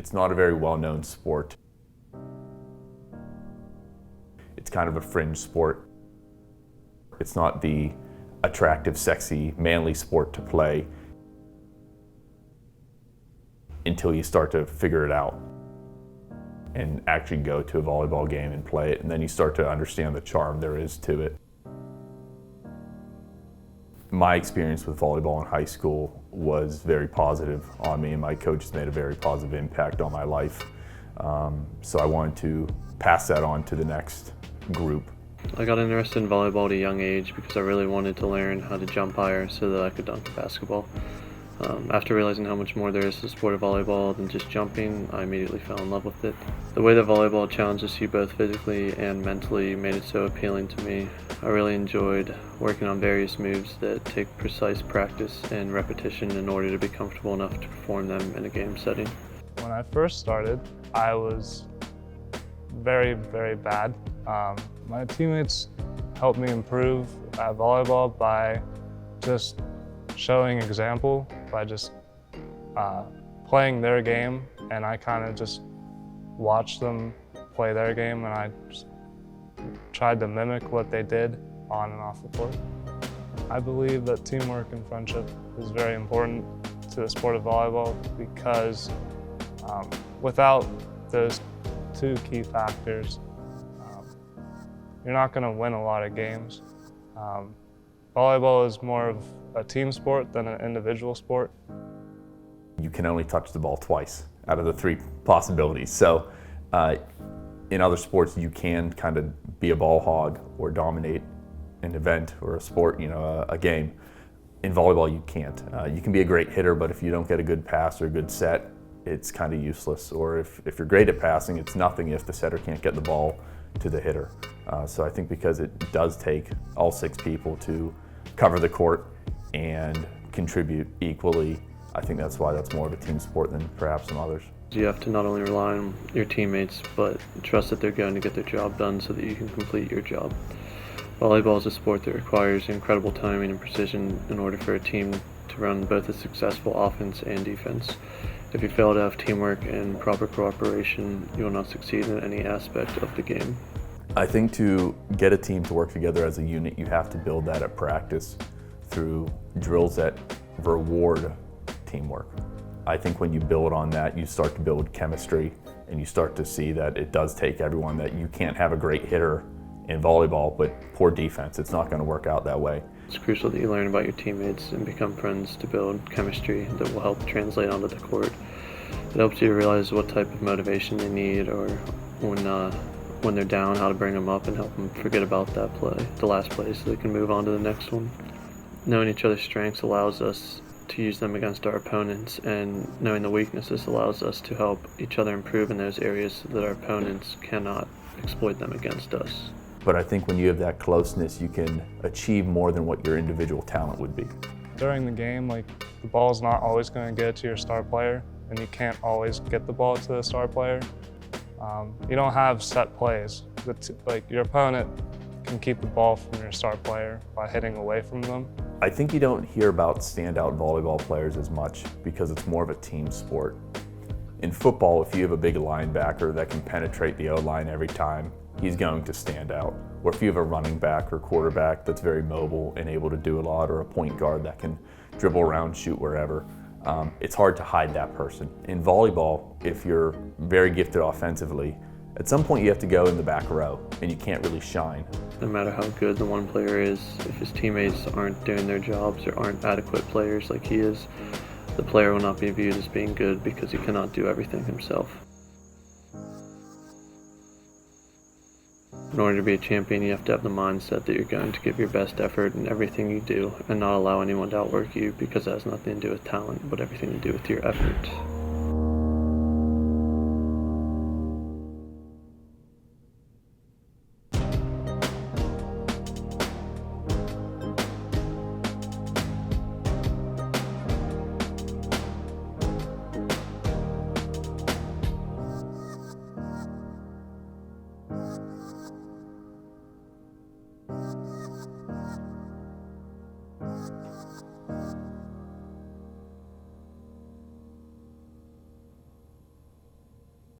It's not a very well-known sport. It's kind of a fringe sport. It's not the attractive, sexy, manly sport to play until you start to figure it out and actually go to a volleyball game and play it, and then you start to understand the charm there is to it. My experience with volleyball in high school was very positive on me, and my coaches made a very positive impact on my life. So I wanted to pass that on to the next group. I got interested in volleyball at a young age because I really wanted to learn how to jump higher so that I could dunk a basketball. After realizing how much more there is to the sport of volleyball than just jumping, I immediately fell in love with it. The way that volleyball challenges you both physically and mentally made it so appealing to me. I really enjoyed working on various moves that take precise practice and repetition in order to be comfortable enough to perform them in a game setting. When I first started, I was very, very bad. My teammates helped me improve at volleyball by just showing example, by just playing their game, and I kind of just watched them play their game, and I just tried to mimic what they did on and off the court. I believe that teamwork and friendship is very important to the sport of volleyball because without those two key factors, you're not going to win a lot of games. Volleyball is more of a team sport than an individual sport. You can only touch the ball twice out of the 3 possibilities. So in other sports, you can kind of be a ball hog or dominate an event or a sport, a game. In volleyball, you can't. You can be a great hitter, but if you don't get a good pass or a good set, it's kind of useless. Or if you're great at passing, it's nothing if the setter can't get the ball to the hitter. So I think because it does take all 6 people to cover the court and contribute equally, I think that's why that's more of a team sport than perhaps some others. You have to not only rely on your teammates, but trust that they're going to get their job done so that you can complete your job. Volleyball is a sport that requires incredible timing and precision in order for a team to run both a successful offense and defense. If you fail to have teamwork and proper cooperation, you will not succeed in any aspect of the game. I think to get a team to work together as a unit, you have to build that at practice through drills that reward teamwork. I think when you build on that, you start to build chemistry, and you start to see that it does take everyone, that you can't have a great hitter in volleyball but poor defense. It's not going to work out that way. It's crucial that you learn about your teammates and become friends to build chemistry that will help translate onto the court. It helps you to realize what type of motivation they need, or when they're down, how to bring them up and help them forget about that play, the last play, so they can move on to the next one. Knowing each other's strengths allows us to use them against our opponents, and knowing the weaknesses allows us to help each other improve in those areas so that our opponents cannot exploit them against us. But I think when you have that closeness, you can achieve more than what your individual talent would be. During the game, the ball's not always going to get to your star player, and you can't always get the ball to the star player. You don't have set plays. Your opponent can keep the ball from your star player by hitting away from them. I think you don't hear about standout volleyball players as much because it's more of a team sport. In football, if you have a big linebacker that can penetrate the O-line every time, he's going to stand out. Or if you have a running back or quarterback that's very mobile and able to do a lot, or a point guard that can dribble around, shoot wherever, it's hard to hide that person. In volleyball, if you're very gifted offensively, at some point you have to go in the back row and you can't really shine. No matter how good the one player is, if his teammates aren't doing their jobs or aren't adequate players like he is, the player will not be viewed as being good because he cannot do everything himself. In order to be a champion, you have to have the mindset that you're going to give your best effort in everything you do and not allow anyone to outwork you, because that has nothing to do with talent, but everything to do with your effort.